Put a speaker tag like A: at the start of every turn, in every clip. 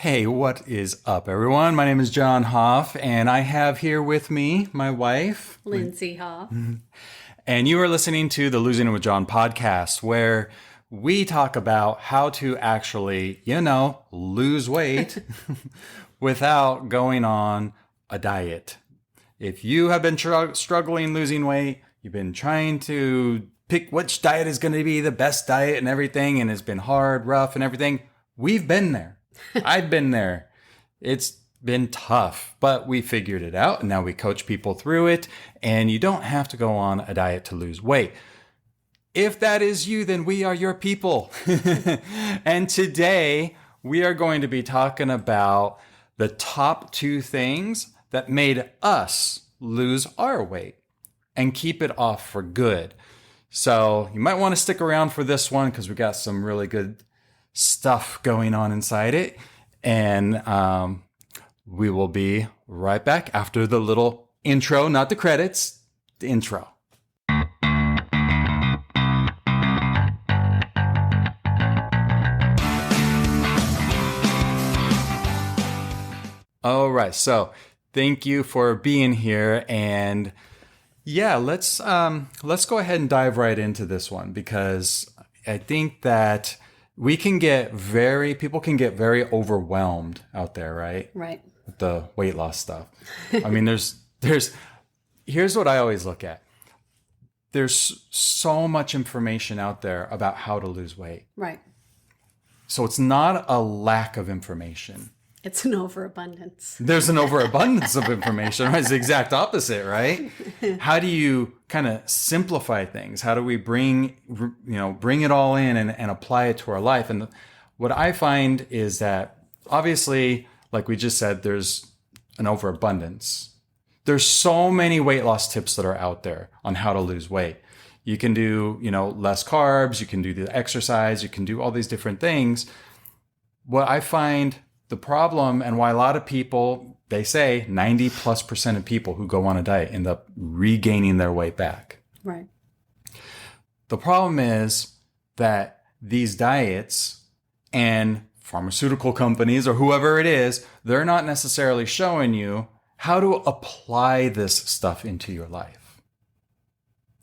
A: Hey, what is up, everyone? My name is John Hoff, and I have here with me my wife,
B: Lindsay Hoff.
A: and you are listening to the Losing It with John podcast, where we talk about how to actually, lose weight without going on a diet. If you have been struggling losing weight, you've been trying to pick which diet is going to be the best diet and everything, and it's been hard, rough, and everything, we've been there. I've been there. It's been tough, but we figured it out, and now we coach people through it, and you don't have to go on a diet to lose weight. If that is you, then we are your people. And today we are going to be talking about the top 2 things that made us lose our weight and keep it off for good. So you might want to stick around for this one because we got some really good stuff going on inside it. And we will be right back after the little intro, not the credits, the intro. All right. So thank you for being here. And yeah, let's go ahead and dive right into this one, because I think that people can get very overwhelmed out there, right?
B: Right.
A: With the weight loss stuff. I mean, here's what I always look at. There's so much information out there about how to lose weight.
B: Right.
A: So it's not a lack of information.
B: It's an overabundance.
A: There's an overabundance of information, right? It's the exact opposite, right? How do you kind of simplify things? How do we bring it all in and apply it to our life? And what I find is that obviously, like we just said, there's an overabundance. There's so many weight loss tips that are out there on how to lose weight. You can do, less carbs, you can do the exercise, you can do all these different things. What I find the problem, and why a lot of people, they say 90+% of people who go on a diet end up regaining their weight back.
B: Right.
A: The problem is that these diets and pharmaceutical companies or whoever it is, they're not necessarily showing you how to apply this stuff into your life.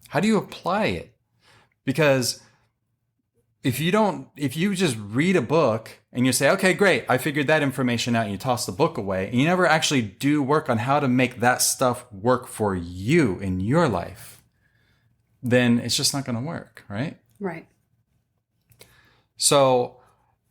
A: How do you apply it? Because if you just read a book and you say, okay, great, I figured that information out, and you toss the book away, and you never actually do work on how to make that stuff work for you in your life, then it's just not going to work, right?
B: Right.
A: So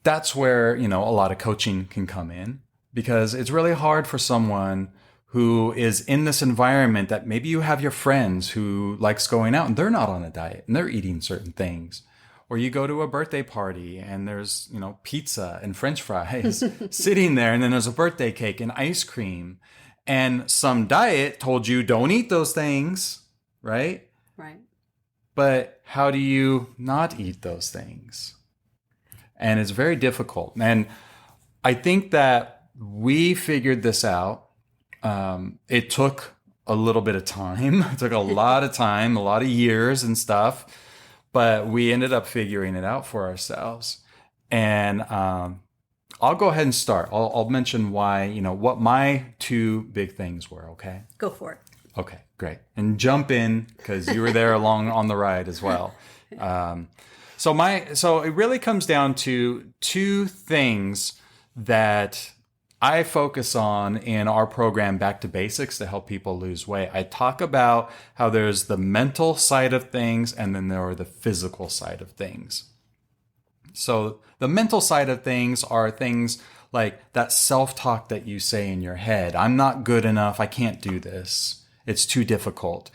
A: that's where, a lot of coaching can come in, because it's really hard for someone who is in this environment that maybe you have your friends who likes going out and they're not on a diet and they're eating certain things. Or you go to a birthday party and there's, pizza and French fries sitting there, and then there's a birthday cake and ice cream, and some diet told you don't eat those things, right?
B: Right.
A: But how do you not eat those things? And it's very difficult. And I think that we figured this out. It took a little bit of time. It took a lot of time, a lot of years and stuff. But we ended up figuring it out for ourselves. And I'll go ahead and start. I'll mention why, what my 2 big things were, okay?
B: Go for it.
A: Okay, great. And jump in, because you were there along on the ride as well. So it really comes down to 2 things that I focus on in our program, Back to Basics, to help people lose weight. I talk about how there's the mental side of things, and then there are the physical side of things. So the mental side of things are things like that self-talk that you say in your head. I'm not good enough. I can't do this. It's too difficult.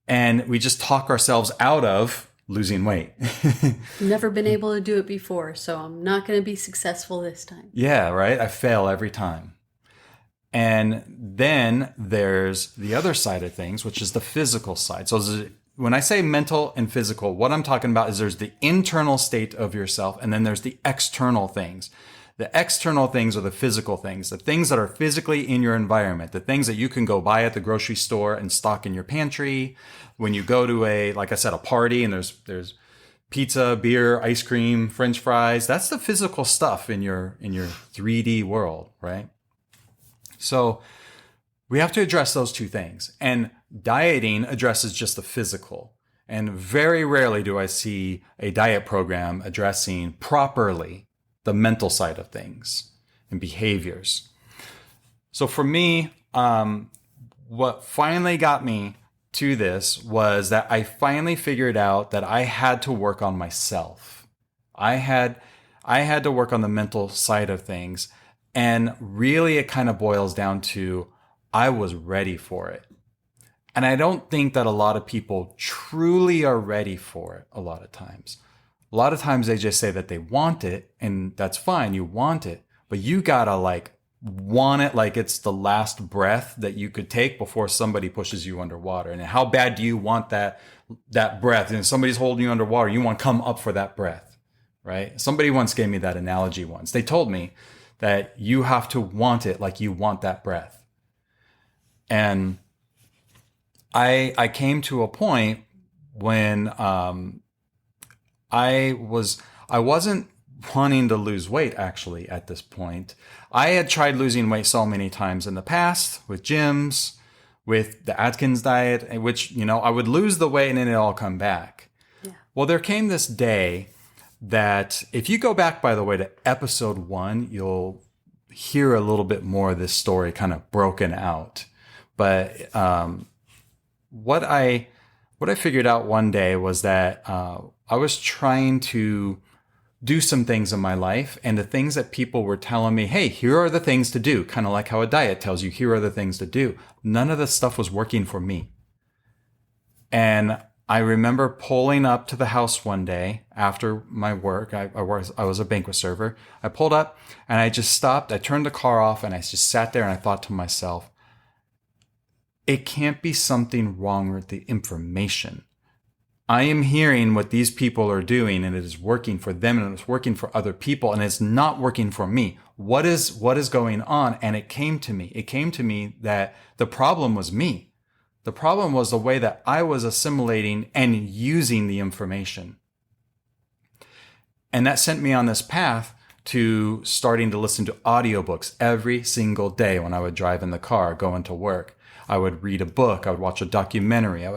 A: And we just talk ourselves out of losing weight.
B: Never been able to do it before, so I'm not going to be successful this time.
A: Yeah, right? I fail every time. And then there's the other side of things, which is the physical side. So when I say mental and physical, what I'm talking about is there's the internal state of yourself, and then there's the external things. The external things are the physical things, the things that are physically in your environment, the things that you can go buy at the grocery store and stock in your pantry. When you go to like I said, a party, and there's pizza, beer, ice cream, French fries. That's the physical stuff in your 3D world, right? So we have to address those two things. And dieting addresses just the physical. And very rarely do I see a diet program addressing properly the mental side of things and behaviors. So for me, what finally got me to this was that I finally figured out that I had to work on myself. I had to work on the mental side of things. And really it kind of boils down to I was ready for it. And I don't think that a lot of people truly are ready for it a lot of times. A lot of times they just say that they want it, and that's fine, you want it, but you gotta like want it like it's the last breath that you could take before somebody pushes you underwater. And how bad do you want that breath? And somebody's holding you underwater, you want to come up for that breath, right? Somebody once gave me that analogy once. They told me that you have to want it like you want that breath. And I came to a point when I wasn't wanting to lose weight actually at this point. I had tried losing weight so many times in the past with gyms, with the Atkins diet, which, I would lose the weight and then it all come back. Yeah. Well, there came this day that if you go back, by the way, to episode 1, you'll hear a little bit more of this story kind of broken out. But what I figured out one day was that I was trying to do some things in my life, and the things that people were telling me, hey, here are the things to do, kind of like how a diet tells you, here are the things to do. None of the stuff was working for me. And I remember pulling up to the house one day after my work. I was a banquet server. I pulled up and I just stopped. I turned the car off and I just sat there and I thought to myself, it can't be something wrong with the information. I am hearing what these people are doing and it is working for them and it's working for other people and it's not working for me. What is going on? And it came to me that the problem was me. The problem was the way that I was assimilating and using the information. And that sent me on this path to starting to listen to audiobooks every single day when I would drive in the car going to work. I would read a book. I would watch a documentary.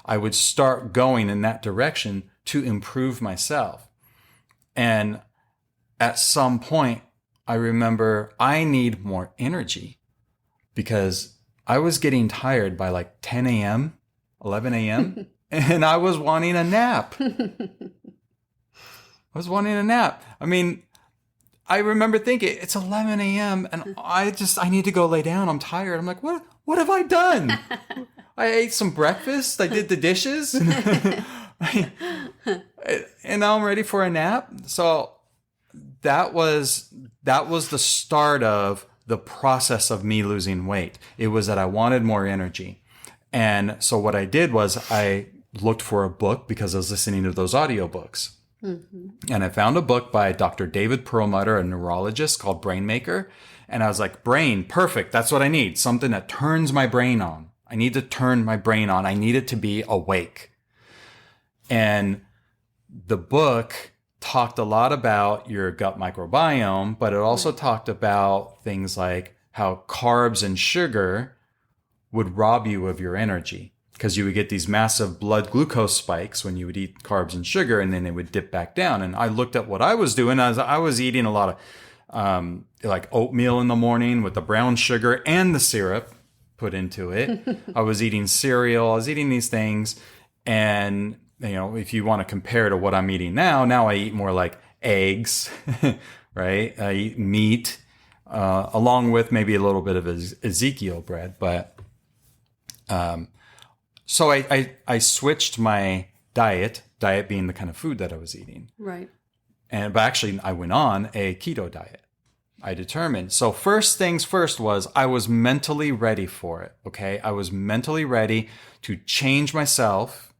A: I would start going in that direction to improve myself. And at some point, I remember I need more energy because I was getting tired by like 10 a.m., 11 a.m., and I was wanting a nap. I mean, I remember thinking, it's 11 a.m. and I need to go lay down. I'm tired. I'm like, what have I done? I ate some breakfast. I did the dishes. And now I'm ready for a nap. So that was the start of the process of me losing weight. It was that I wanted more energy. And so what I did was I looked for a book because I was listening to those audiobooks. Mm-hmm. And I found a book by Dr. David Perlmutter, a neurologist, called Brain Maker. And I was like, brain, perfect. That's what I need. Something that turns my brain on. I need to turn my brain on. I need it to be awake. And the book talked a lot about your gut microbiome, but it also talked about things like how carbs and sugar would rob you of your energy because you would get these massive blood glucose spikes when you would eat carbs and sugar, and then they would dip back down. And I looked at what I was doing. I was eating a lot of like oatmeal in the morning with the brown sugar and the syrup put into it. I was eating cereal. I was eating these things. And, if you want to compare to what I'm eating now I eat more like eggs, right? I eat meat, along with maybe a little bit of Ezekiel bread. But so I switched my diet being the kind of food that I was eating.
B: Right.
A: But actually, I went on a keto diet. I determined. So first things first was I was mentally ready for it. Okay. I was mentally ready to change myself,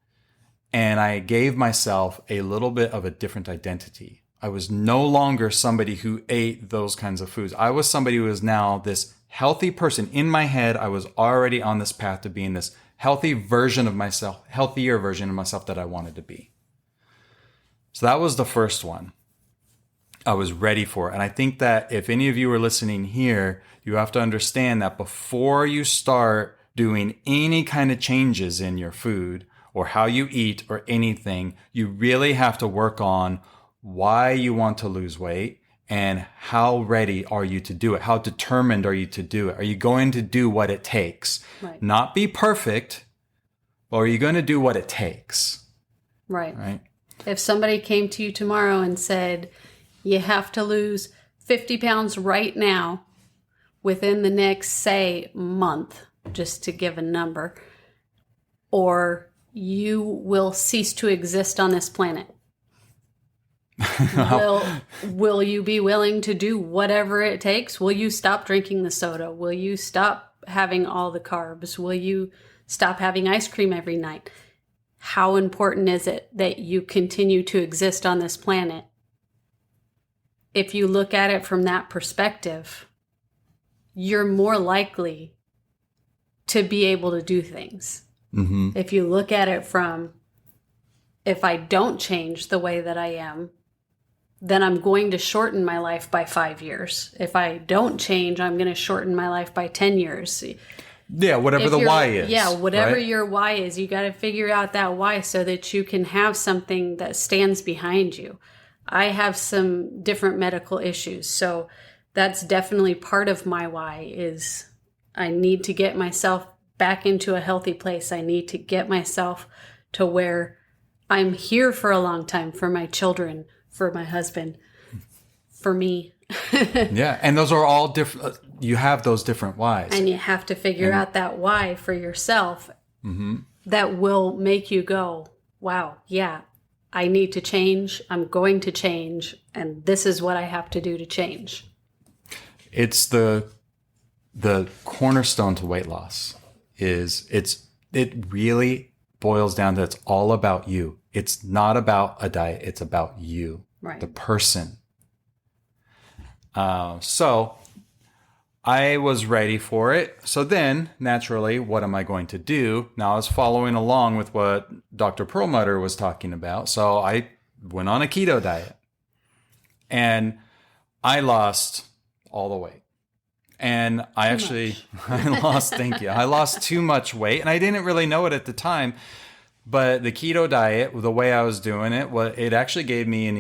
A: and I gave myself a little bit of a different identity. I was no longer somebody who ate those kinds of foods. I was somebody who is now this healthy person. In my head, I was already on this path to being this healthier version of myself that I wanted to be. So that was the first one. I was ready for it. And I think that if any of you are listening here, you have to understand that before you start doing any kind of changes in your food or how you eat or anything, you really have to work on why you want to lose weight and how ready are you to do it? How determined are you to do it? Are you going to do what it takes?
B: Right.
A: Not be perfect, but are you going to do what it takes?
B: Right.
A: Right.
B: If somebody came to you tomorrow and said, you have to lose 50 pounds right now within the next, say, month, just to give a number, or you will cease to exist on this planet. Will you be willing to do whatever it takes? Will you stop drinking the soda? Will you stop having all the carbs? Will you stop having ice cream every night? How important is it that you continue to exist on this planet? If you look at it from that perspective, you're more likely to be able to do things.
A: Mm-hmm.
B: If you look at it from, if I don't change the way that I am, then I'm going to shorten my life by 5 years. If I don't change, I'm going to shorten my life by 10 years.
A: Yeah, whatever the why is.
B: Yeah, whatever
A: right?
B: your why is, you got to figure out that why so that you can have something that stands behind you. I have some different medical issues, so that's definitely part of my why is I need to get myself back into a healthy place. I need to get myself to where I'm here for a long time for my children, for my husband, for me.
A: Yeah, and those are all different. You have those different whys.
B: And you have to figure out that why for yourself that will make you go, wow, yeah, I need to change. I'm going to change. And this is what I have to do to change.
A: It's the cornerstone to weight loss it really boils down to it's all about you. It's not about a diet. It's about you,
B: right.
A: The person. So I was ready for it. So then, naturally, what am I going to do? Now, I was following along with what Dr. Perlmutter was talking about. So I went on a keto diet. And I lost all the weight. And I lost too much weight. And I didn't really know it at the time. But the keto diet, the way I was doing it, it actually gave me an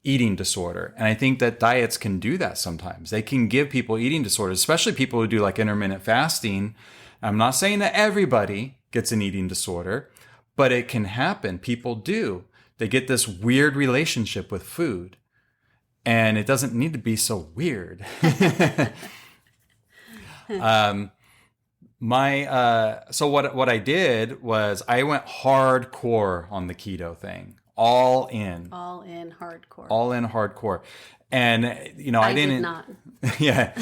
A: eating disorder. And I think that diets can do that sometimes. They can give people eating disorders, especially people who do like intermittent fasting. I'm not saying that everybody gets an eating disorder, but it can happen. People do. They get this weird relationship with food. And it doesn't need to be so weird. So what I did was I went hardcore on the keto thing. All in hardcore. And I didn't
B: did not.
A: Yeah.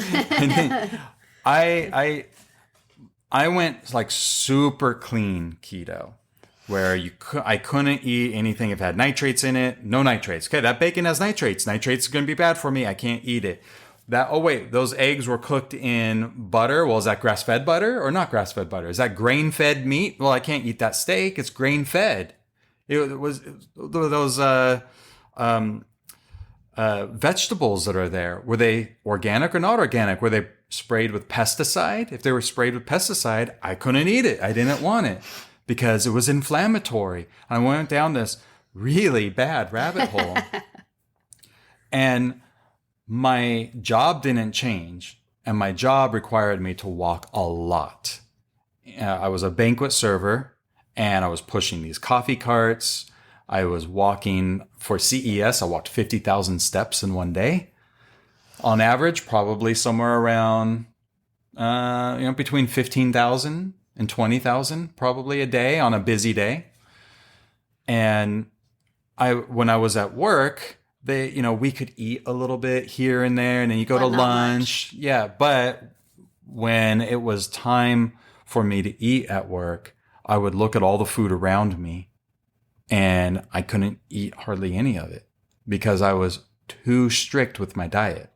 A: I went like super clean keto where I couldn't eat anything if it had nitrates in it. No nitrates. Okay, that bacon has nitrates. Nitrates are going to be bad for me. I can't eat it. Those eggs were cooked in butter. Well, is that grass-fed butter or not grass-fed butter? Is that grain-fed meat? Well, I can't eat that steak. It's grain-fed. It was those vegetables that are there. Were they organic or not organic? Were they sprayed with pesticide? If they were sprayed with pesticide, I couldn't eat it. I didn't want it because it was inflammatory. I went down this really bad rabbit hole. And my job didn't change, and my job required me to walk a lot. I was a banquet server, and I was pushing these coffee carts. I was walking for CES. I walked 50,000 steps in one day. On average, probably somewhere around, between 15,000 and 20,000 probably a day on a busy day. And when I was at work, we could eat a little bit here and there, and then you go to lunch. Yeah. But when it was time for me to eat at work, I would look at all the food around me and I couldn't eat hardly any of it because I was too strict with my diet.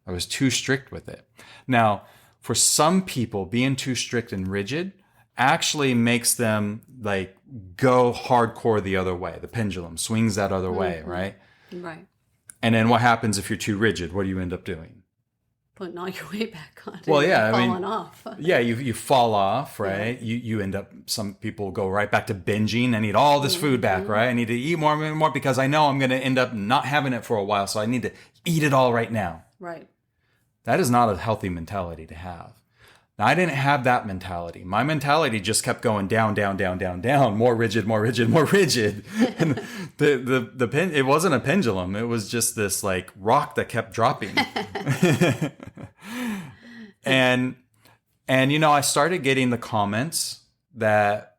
A: I was too strict with it. Now, for some people, being too strict and rigid actually makes them like go hardcore the other way. The pendulum swings that other way, right?
B: Right.
A: And then what happens if you're too rigid? What do you end up doing?
B: Putting all your weight back on.
A: Well,
B: and
A: yeah, I mean,
B: falling off.
A: Yeah, you fall off, right? You end up, some people go right back to binging. I need all this food back, right? I need to eat more and more because I know I'm going to end up not having it for a while. So I need to eat it all right now.
B: Right.
A: That is not a healthy mentality to have. Now, I didn't have that mentality. My mentality just kept going down, down, down, down, down, more rigid, more rigid, more rigid. And it wasn't a pendulum. It was just this like rock that kept dropping. And I started getting the comments that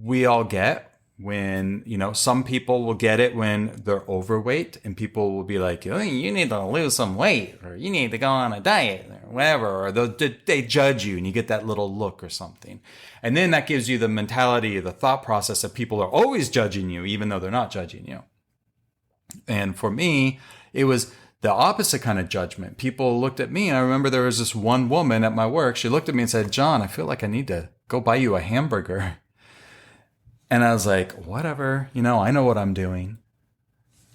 A: we all get when, some people will get it when they're overweight, and people will be like, oh, you need to lose some weight, or you need to go on a diet, or whatever, or they judge you and you get that little look or something. And then that gives you the mentality, the thought process that people are always judging you, even though they're not judging you. And for me, it was the opposite kind of judgment. People looked at me, and I remember there was this one woman at my work. She looked at me and said, John, I feel like I need to go buy you a hamburger. And I was like, whatever, I know what I'm doing.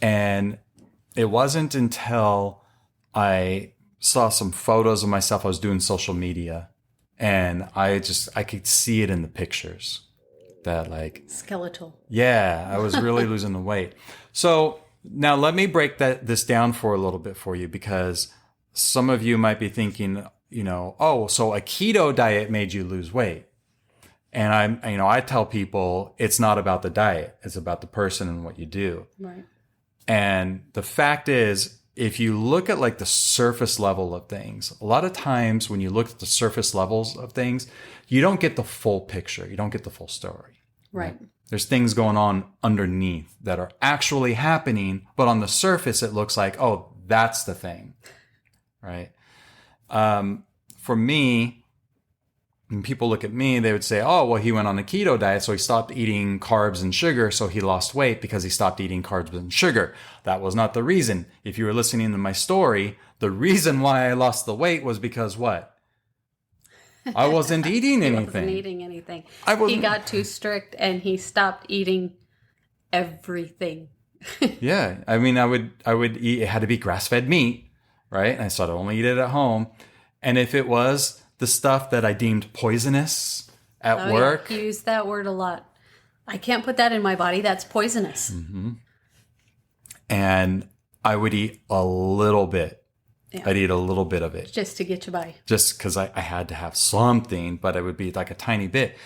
A: And it wasn't until I saw some photos of myself. I was doing social media, and I could see it in the pictures that like
B: skeletal.
A: Yeah, I was really losing the weight. So now let me break this down for a little bit for you, because some of you might be thinking, oh, so a keto diet made you lose weight. And I tell people it's not about the diet. It's about the person and what you do.
B: Right.
A: And the fact is, if you look at like the surface level of things, a lot of times when you look at the surface levels of things, you don't get the full picture. You don't get the full story.
B: Right.
A: There's things going on underneath that are actually happening, but on the surface, it looks like, oh, that's the thing. Right. For me, when people look at me, they would say, oh, well, he went on a keto diet, so he stopped eating carbs and sugar, so he lost weight because he stopped eating carbs and sugar. That was not the reason. If you were listening to my story, the reason why I lost the weight was because what? I wasn't eating anything. He
B: wasn't eating anything.
A: He
B: got too strict, and he stopped eating everything.
A: Yeah. I mean, I would eat, it had to be grass-fed meat, right? And I started only eat it at home. And if it was the stuff that I deemed poisonous at work.
B: Yeah. You use that word a lot. I can't put that in my body. That's poisonous.
A: Mm-hmm. And I would eat a little bit. Yeah. I'd eat a little bit of it.
B: Just to get you by.
A: Just because I had to have something, but it would be like a tiny bit.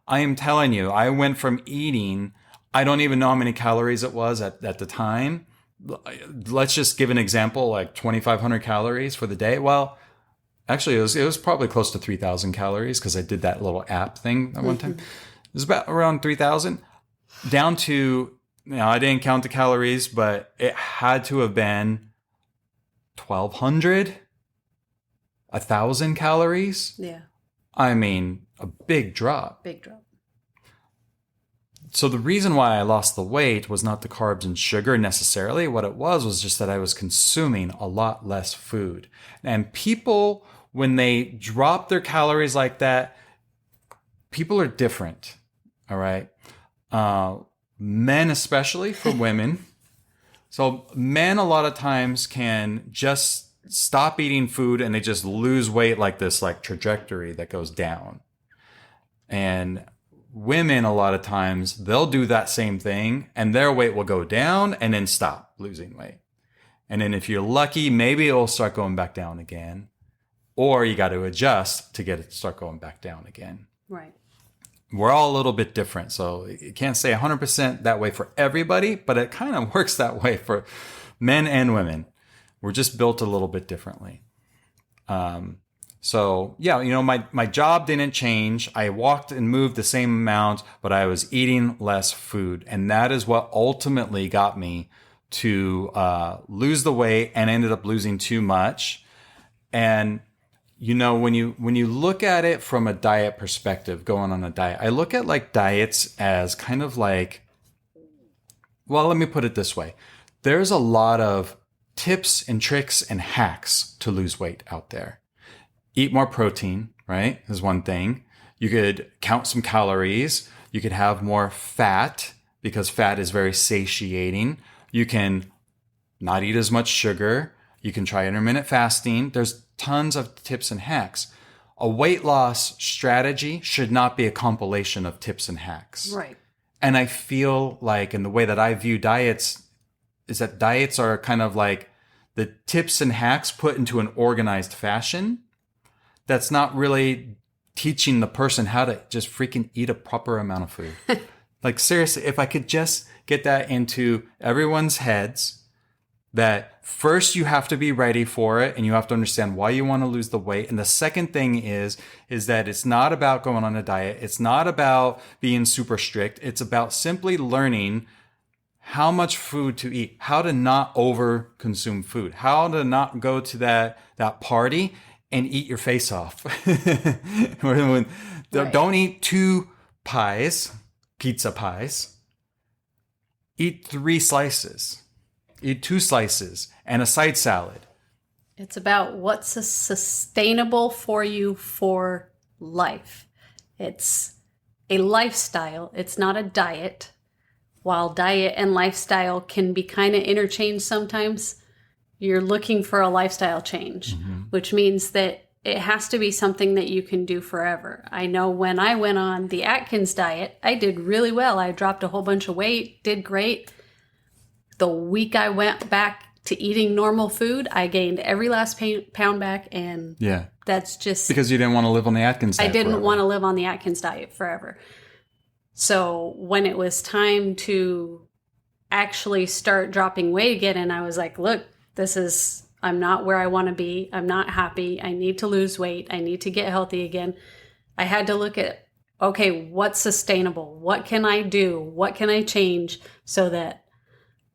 A: I am telling you, I went from eating, I don't even know how many calories it was at the time. Let's just give an example, like 2,500 calories for the day. Well, actually, it was probably close to 3,000 calories because I did that little app thing at one time. It was about around 3,000 down to, I didn't count the calories, but it had to have been 1,200, 1,000 calories.
B: Yeah.
A: I mean, a big drop.
B: Big drop.
A: So the reason why I lost the weight was not the carbs and sugar necessarily. What it was just that I was consuming a lot less food. And people, when they drop their calories like that, people are different. All right. Men, especially for women. So men a lot of times can just stop eating food and they just lose weight like this, like trajectory that goes down. And women, a lot of times, they'll do that same thing and their weight will go down and then stop losing weight. And then if you're lucky, maybe it'll start going back down again. Or you got to adjust to get it to start going back down again.
B: Right.
A: We're all a little bit different. So you can't say 100% that way for everybody, but it kind of works that way for men and women. We're just built a little bit differently. So yeah, my job didn't change. I walked and moved the same amount, but I was eating less food. And that is what ultimately got me to lose the weight and ended up losing too much. And when you look at it from a diet perspective, going on a diet, I look at like diets as kind of like, well, let me put it this way. There's a lot of tips and tricks and hacks to lose weight out there. Eat more protein, right? Is one thing. You could count some calories. You could have more fat because fat is very satiating. You can not eat as much sugar. You can try intermittent fasting. There's tons of tips and hacks. A weight loss strategy should not be a compilation of tips and hacks.
B: Right.
A: And I feel like, in the way that I view diets, is that diets are kind of like the tips and hacks put into an organized fashion that's not really teaching the person how to just freaking eat a proper amount of food. Like, seriously, if I could just get that into everyone's heads, that first you have to be ready for it and you have to understand why you want to lose the weight. And the second thing is that it's not about going on a diet. It's not about being super strict. It's about simply learning how much food to eat, how to not over consume food, how to not go to that party and eat your face off. Don't eat 2 pies, pizza pies. Eat 3 slices. Eat 2 slices and a side salad.
B: It's about what's sustainable for you for life. It's a lifestyle. It's not a diet. While diet and lifestyle can be kind of interchanged sometimes, you're looking for a lifestyle change, which means that it has to be something that you can do forever. I know when I went on the Atkins diet, I did really well. I dropped a whole bunch of weight, did great. The week I went back to eating normal food, I gained every last pound back, and that's just...
A: Because you didn't want to live on the Atkins diet
B: I didn't want to live on the Atkins diet forever. So when it was time to actually start dropping weight again, and I was like, look, I'm not where I want to be. I'm not happy. I need to lose weight. I need to get healthy again. I had to look at, okay, what's sustainable? What can I do? What can I change so that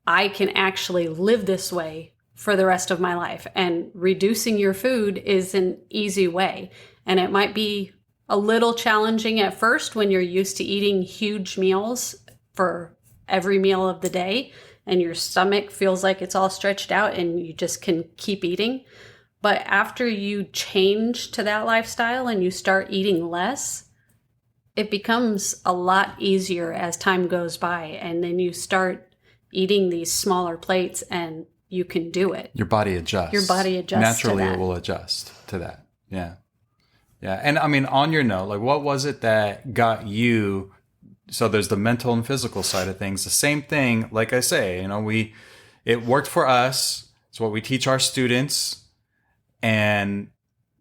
B: I can actually live this way for the rest of my life? And reducing your food is an easy way. And it might be a little challenging at first when you're used to eating huge meals for every meal of the day and your stomach feels like it's all stretched out and you just can keep eating. But after you change to that lifestyle and you start eating less, it becomes a lot easier as time goes by. And then you start eating these smaller plates and you can do it.
A: Your body adjusts. Naturally, it will adjust to that. Yeah. Yeah. And I mean, on your note, like, what was it that got you? So there's the mental and physical side of things. The same thing, like I say, it worked for us. It's what we teach our students. And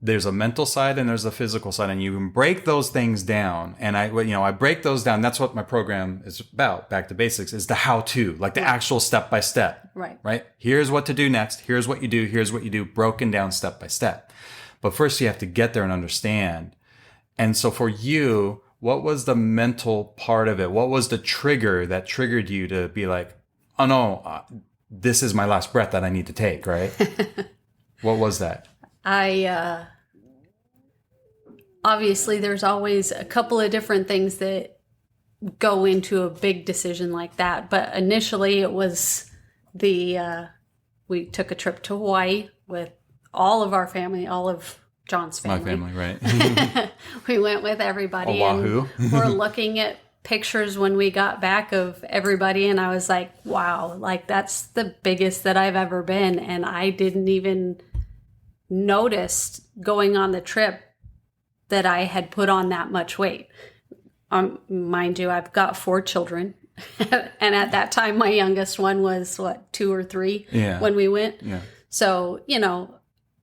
A: there's a mental side and there's a physical side, and you can break those things down. And I break those down. That's what my program is about. Back to basics is the how-to, like the actual step by step. Right. Here's what to do next. Here's what you do. Here's what you do, broken down step by step. But first you have to get there and understand. And so for you, what was the mental part of it? What was the trigger that triggered you to be like, oh no, this is my last breath that I need to take, right? What was that?
B: Obviously there's always a couple of different things that go into a big decision like that. But initially it was we took a trip to Hawaii with all of our family, all of John's family.
A: My family, right.
B: We went with everybody.
A: Oahu.
B: And we're looking at pictures when we got back of everybody. And I was like, wow, like that's the biggest that I've ever been. And I didn't even notice going on the trip that I had put on that much weight. Mind you, I've got 4 children. And at that time, my youngest one was 2 or 3 when we went.
A: Yeah.
B: So,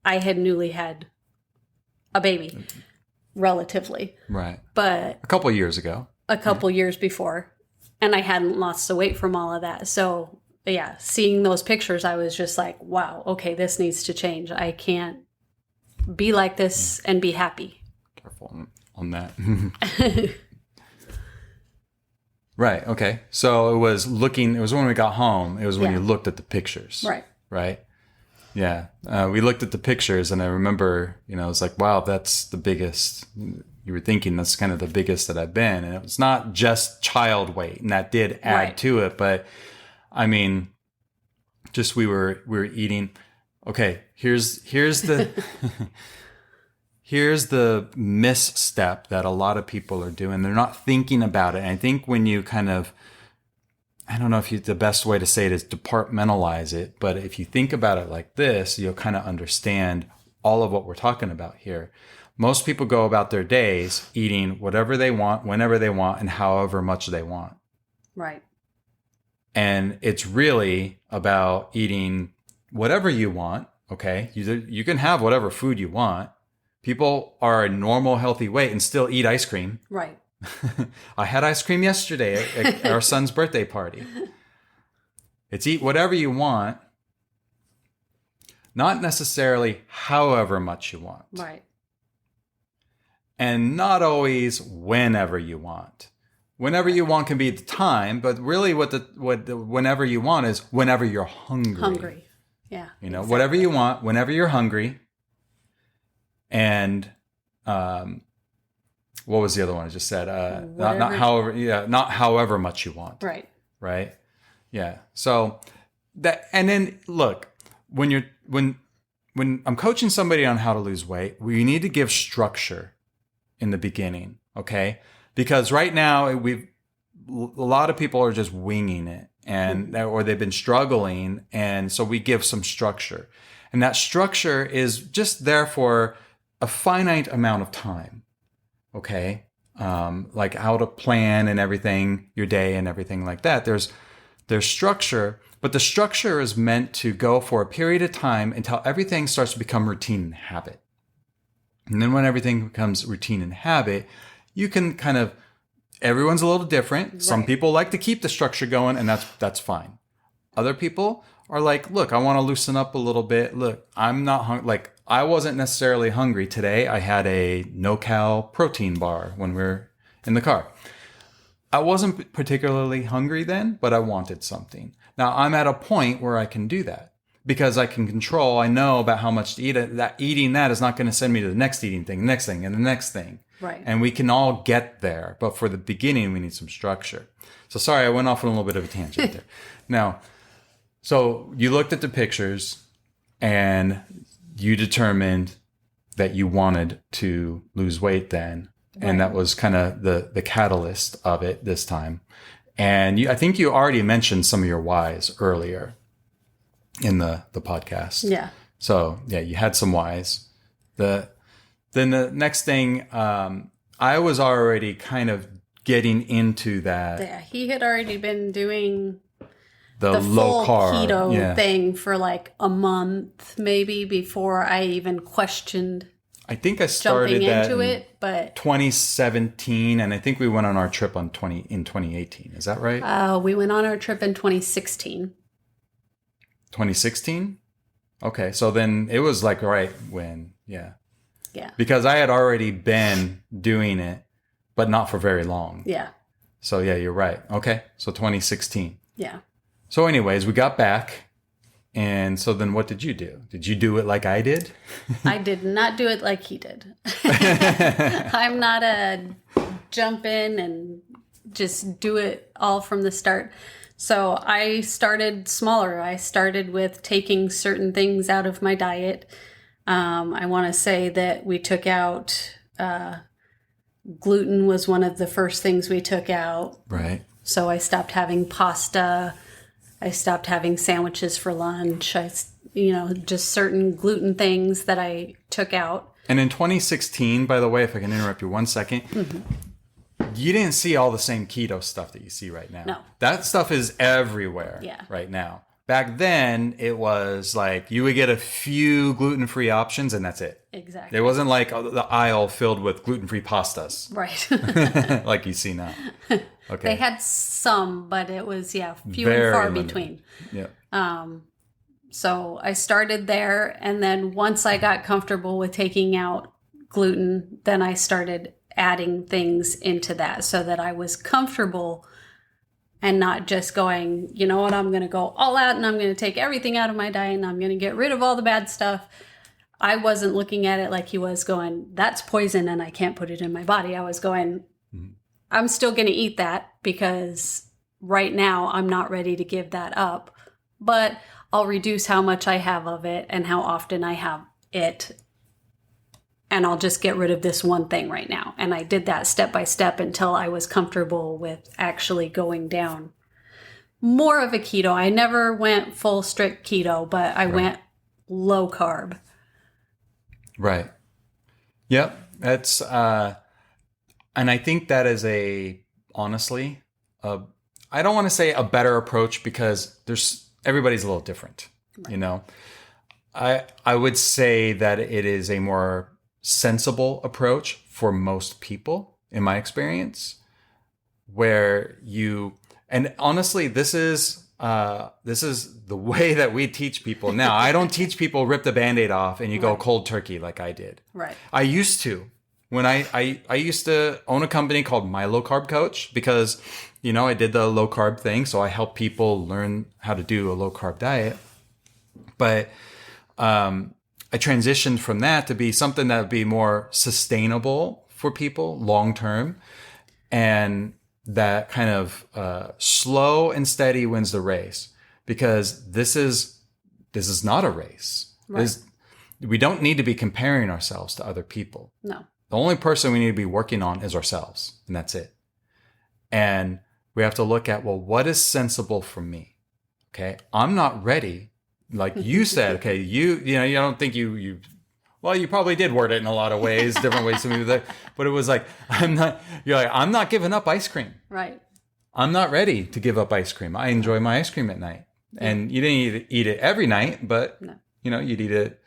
B: I had newly had a baby relatively.
A: Right.
B: But
A: a couple years ago.
B: A couple years before. And I hadn't lost the weight from all of that. So yeah, seeing those pictures, I was just like, wow, okay, this needs to change. I can't be like this and be happy.
A: Careful on that. Right. Okay. So it was when we got home. It was when you looked at the pictures.
B: Right.
A: Right. Yeah. We looked at the pictures and I remember, it was like, wow, that's the biggest. You were thinking that's kind of the biggest that I've been. And it was not just child weight, and that did add to it. But I mean, just we were eating. Okay, here's the here's the misstep that a lot of people are doing. They're not thinking about it. And I think when you kind of, I don't know if the best way to say it is departmentalize it, but if you think about it like this, you'll kind of understand all of what we're talking about here. Most people go about their days eating whatever they want, whenever they want, and however much they want.
B: Right.
A: And it's really about eating whatever you want. Okay. You can have whatever food you want. People are a normal, healthy weight and still eat ice cream.
B: Right.
A: I had ice cream yesterday at our son's birthday party. It's eat whatever you want, not necessarily however much you want.
B: Right.
A: And not always whenever you want. Whenever you want can be the time, but really what whenever you want is whenever you're hungry.
B: Hungry. Yeah.
A: Exactly. Whatever you want, whenever you're hungry. And what was the other one I just said? Not however much you want.
B: Right.
A: Right. Yeah. So that, and then look, when I'm coaching somebody on how to lose weight, we need to give structure in the beginning. Okay. Because right now a lot of people are just winging it or they've been struggling. And so we give some structure, and that structure is just there for a finite amount of time. Okay. Like how to plan and everything, your day and everything like that. There's structure, but the structure is meant to go for a period of time until everything starts to become routine and habit. And then when everything becomes routine and habit, you can kind of, everyone's a little different. Right. Some people like to keep the structure going, and that's fine. Other people are like, look, I want to loosen up a little bit. Look, I'm not hungry. Like, I wasn't necessarily hungry today. I had a no-cal protein bar when we were in the car. I wasn't particularly hungry then, but I wanted something. Now, I'm at a point where I can do that because I can control. I know about how much to eat. That eating that is not going to send me to the next eating thing, the next thing, and the next thing.
B: Right.
A: And we can all get there. But for the beginning, we need some structure. So sorry, I went off on a little bit of a tangent there. Now, so you looked at the pictures and you determined that you wanted to lose weight then. Right. And that was kind of the catalyst of it this time. And I think you already mentioned some of your whys earlier in the podcast.
B: Yeah.
A: So yeah, you had some whys. Then the next thing, I was already kind of getting into that.
B: Yeah, he had already been doing
A: the low carb
B: keto thing for like a month maybe before I even questioned.
A: I think I started
B: jumping
A: that
B: into it, but
A: 2017, and I think we went on our trip in 2018. Is that right?
B: We went on our trip in 2016.
A: 2016? Okay, so then it was like right when, yeah.
B: Yeah.
A: Because I had already been doing it, but not for very long.
B: Yeah.
A: So yeah, you're right. Okay, so 2016.
B: Yeah.
A: So anyways, we got back. And so then what did you do? Did you do it like I did?
B: I did not do it like he did. I'm not a jump in and just do it all from the start. So I started smaller. I started with taking certain things out of my diet. I want to say that we took out gluten was one of the first things we took out.
A: Right.
B: So I stopped having pasta. I stopped having sandwiches for lunch. Just certain gluten things that I took out.
A: And in 2016, by the way, if I can interrupt you 1 second, you didn't see all the same keto stuff that you see right now.
B: No.
A: That stuff is everywhere right now. Back then, it was like you would get a few gluten-free options and that's it.
B: Exactly.
A: It wasn't like the aisle filled with gluten-free pastas.
B: Right.
A: Like you see now. Okay.
B: They had some, but it was, few
A: Very
B: and far
A: limited.
B: between.
A: Yeah.
B: So I started there. And then once I got comfortable with taking out gluten, then I started adding things into that so that I was comfortable and not just going, you know what, I'm going to go all out and I'm going to take everything out of my diet and I'm going to get rid of all the bad stuff. I wasn't looking at it like he was going, that's poison and I can't put it in my body. I was going, I'm still going to eat that because right now I'm not ready to give that up, but I'll reduce how much I have of it and how often I have it and I'll just get rid of this one thing right now. And I did that step by step until I was comfortable with actually going down more of a keto. I never went full strict keto, but I went low carb.
A: Right. Yep. That's, and I think that is honestly, I don't want to say a better approach because everybody's a little different, you know. I would say that it is a more sensible approach for most people, in my experience, where and honestly, this is the way that we teach people now. I don't teach people rip the Band-Aid off and you go cold turkey like I did.
B: Right.
A: I used to. When I used to own a company called My Low Carb Coach because, you know, I did the low carb thing. So I help people learn how to do a low carb diet. But I transitioned from that to be something that would be more sustainable for people long term. And that kind of slow and steady wins the race, because this is not a race.
B: Right.
A: We don't need to be comparing ourselves to other people.
B: No.
A: The only person we need to be working on is ourselves, and that's it. And we have to look at, well, what is sensible for me? Okay. I'm not ready. Like you said, okay, you know, you don't think well, you probably did word it in a lot of ways, different ways to me, but it was like, I'm not giving up ice cream.
B: Right.
A: I'm not ready to give up ice cream. I enjoy my ice cream at night. And you didn't eat it every night, but you know, you'd eat it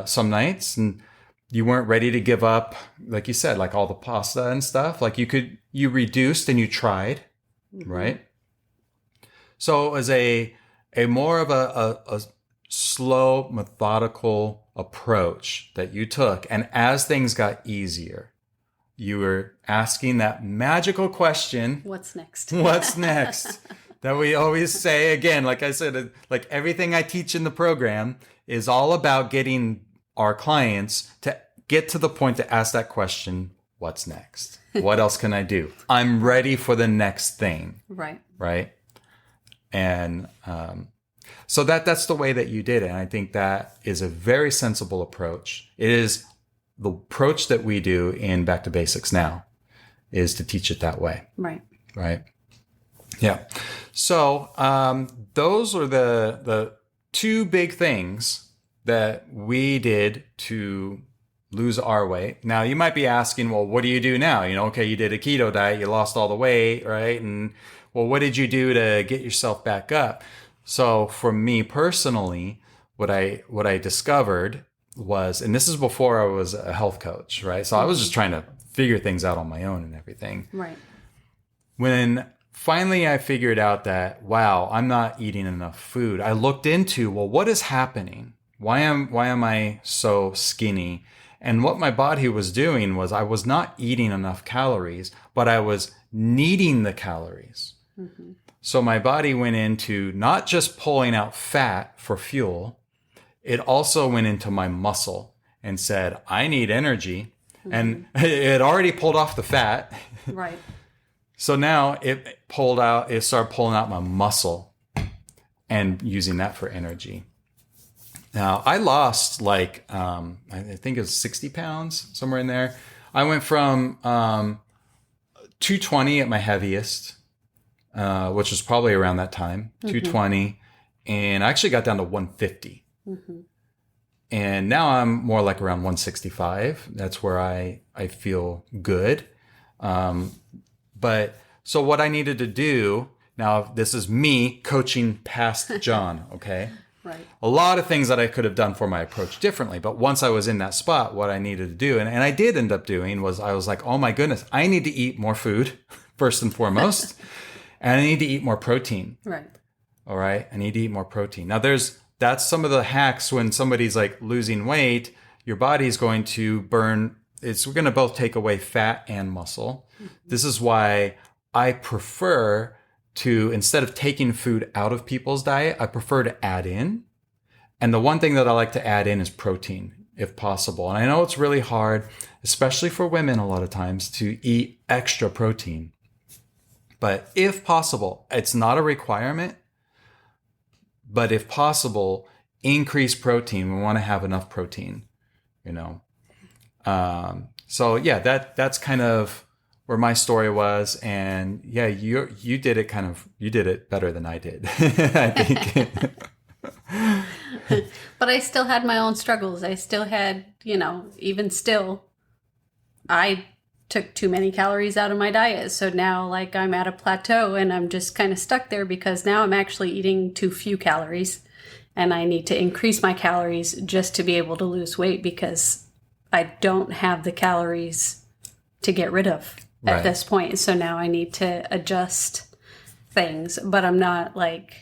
A: some nights, and you weren't ready to give up, like you said, like all the pasta and stuff. Like you reduced and you tried, right? So it was a more of a slow, methodical approach that you took. And as things got easier, you were asking that magical question.
B: What's next?
A: What's next? That we always say again, like I said, like everything I teach in the program is all about getting our clients to get to the point to ask that question, what's next? What else can I do? I'm ready for the next thing.
B: Right.
A: Right. And so that's the way that you did it. And I think that is a very sensible approach. It is the approach that we do in Back to Basics now, is to teach it that way.
B: Right.
A: Right. Yeah. So those are the two big things that we did to lose our weight. Now, you might be asking, well, what do you do now? You know, okay, you did a keto diet, you lost all the weight, right? And well, what did you do to get yourself back up? So for me personally, what I discovered was, and this is before I was a health coach, right? So I was just trying to figure things out on my own and everything.
B: Right.
A: When finally I figured out that, wow, I'm not eating enough food, I looked into, well, what is happening? Why am I so skinny? And what my body was doing was I was not eating enough calories, but I was needing the calories. Mm-hmm. So my body went into not just pulling out fat for fuel, it also went into my muscle and said, I need energy. Mm-hmm. And it already pulled off the fat.
B: Right.
A: So now it started pulling out my muscle and using that for energy. Now, I lost like, I think it was 60 pounds, somewhere in there. I went from 220 at my heaviest, which was probably around that time, 220. And I actually got down to 150. Mm-hmm. And now I'm more like around 165. That's where I feel good. But so what I needed to do, now this is me coaching past John, okay?
B: Right.
A: A lot of things that I could have done for my approach differently. But once I was in that spot, what I needed to do, and I did end up doing, was I was like, oh my goodness, I need to eat more food, first and foremost. And I need to eat more protein.
B: Right.
A: All right. I need to eat more protein. Now that's some of the hacks when somebody's like losing weight, your body's going to burn. We're going to both take away fat and muscle. Mm-hmm. This is why I prefer to, instead of taking food out of people's diet, I prefer to add in. And the one thing that I like to add in is protein, if possible. And I know it's really hard, especially for women a lot of times, to eat extra protein. But if possible, it's not a requirement, but if possible, increase protein. We want to have enough protein, you know. So yeah, that's kind of where my story was. And yeah, you did it better than I did, I think.
B: But I still had my own struggles. I still had, even still, I took too many calories out of my diet. So now, like, I'm at a plateau and I'm just kind of stuck there because now I'm actually eating too few calories and I need to increase my calories just to be able to lose weight because I don't have the calories to get rid of at this point. So now I need to adjust things, but I'm not like,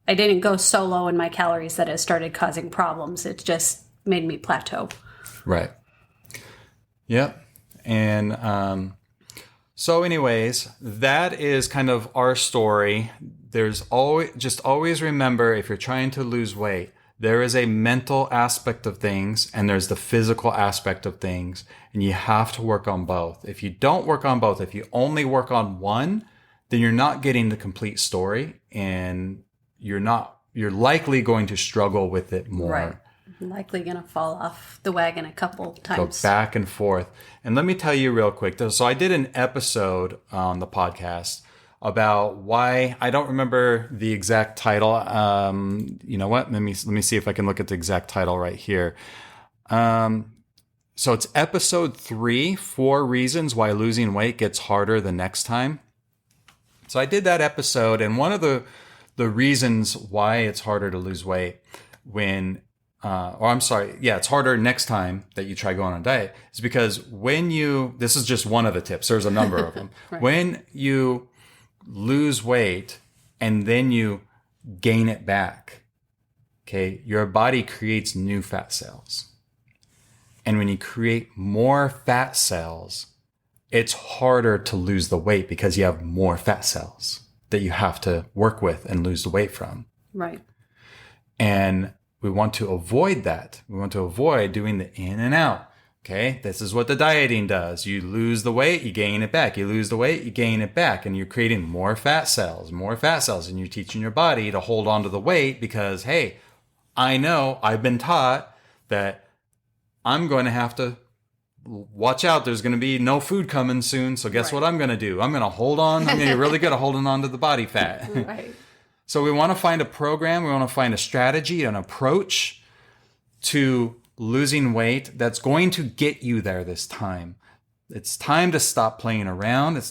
B: I didn't go so low in my calories that it started causing problems. It just made me plateau.
A: Right. Yep. And so anyways, that is kind of our story. There's always remember, if you're trying to lose weight, there is a mental aspect of things and there's the physical aspect of things, and you have to work on both. If you don't work on both, if you only work on one, then you're not getting the complete story, and you're likely going to struggle with it more.
B: Right. Likely going to fall off the wagon a couple times.
A: Go back and forth. And let me tell you real quick. So I did an episode on the podcast about why, I don't remember the exact title. You know what? Let me see if I can look at the exact title right here. So it's episode 3, 4 reasons why losing weight gets harder the next time. So I did that episode, and one of the reasons why it's harder to lose weight it's harder next time that you try going on a diet is because this is just one of the tips. There's a number of them. Right. When you lose weight and then you gain it back, okay, your body creates new fat cells. And when you create more fat cells, it's harder to lose the weight because you have more fat cells that you have to work with and lose the weight from.
B: Right.
A: And we want to avoid that. We want to avoid doing the in and out. Okay. This is what the dieting does. You lose the weight, you gain it back. You lose the weight, you gain it back. And you're creating more fat cells. And you're teaching your body to hold on to the weight because, hey, I know I've been taught that I'm going to have to watch out. There's going to be no food coming soon. So guess what I'm going to do? I'm going to hold on. I'm going to get really good at holding on to the body fat.
B: Right.
A: So we want to find a program, we want to find a strategy, an approach to losing weight that's going to get you there this time. It's time to stop playing around.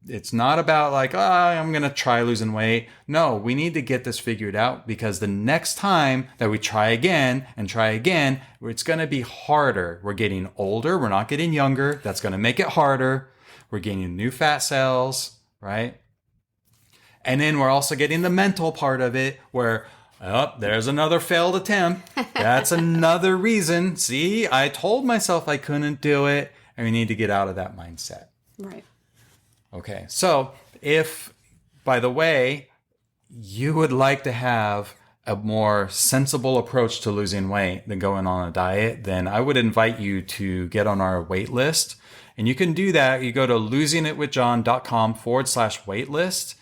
A: It's not about like, I'm going to try losing weight. No, we need to get this figured out because the next time that we try again, it's going to be harder. We're getting older. We're not getting younger. That's going to make it harder. We're gaining new fat cells, right? And then we're also getting the mental part of it where, there's another failed attempt. That's another reason. See, I told myself I couldn't do it. And we need to get out of that mindset.
B: Right.
A: Okay. So if, by the way, you would like to have a more sensible approach to losing weight than going on a diet, then I would invite you to get on our wait list. And you can do that. You go to losingitwithjohn.com/wait list.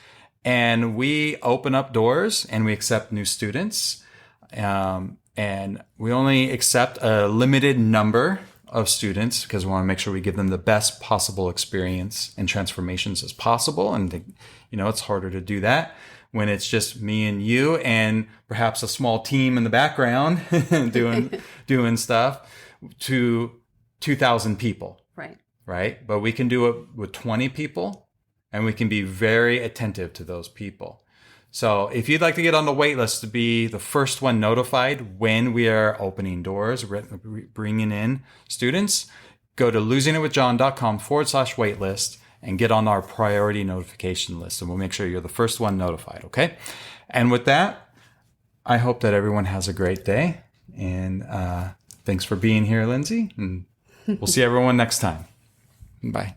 A: And we open up doors and we accept new students. And we only accept a limited number of students because we want to make sure we give them the best possible experience and transformations as possible. And, it's harder to do that when it's just me and you and perhaps a small team in the background doing stuff to 2,000 people.
B: Right.
A: Right. But we can do it with 20 people. And we can be very attentive to those people. So if you'd like to get on the wait list to be the first one notified when we are opening doors, bringing in students, go to losingitwithjohn.com/wait list and get on our priority notification list. And we'll make sure you're the first one notified. Okay. And with that, I hope that everyone has a great day. And thanks for being here, Lindsay. And we'll see everyone next time. Bye.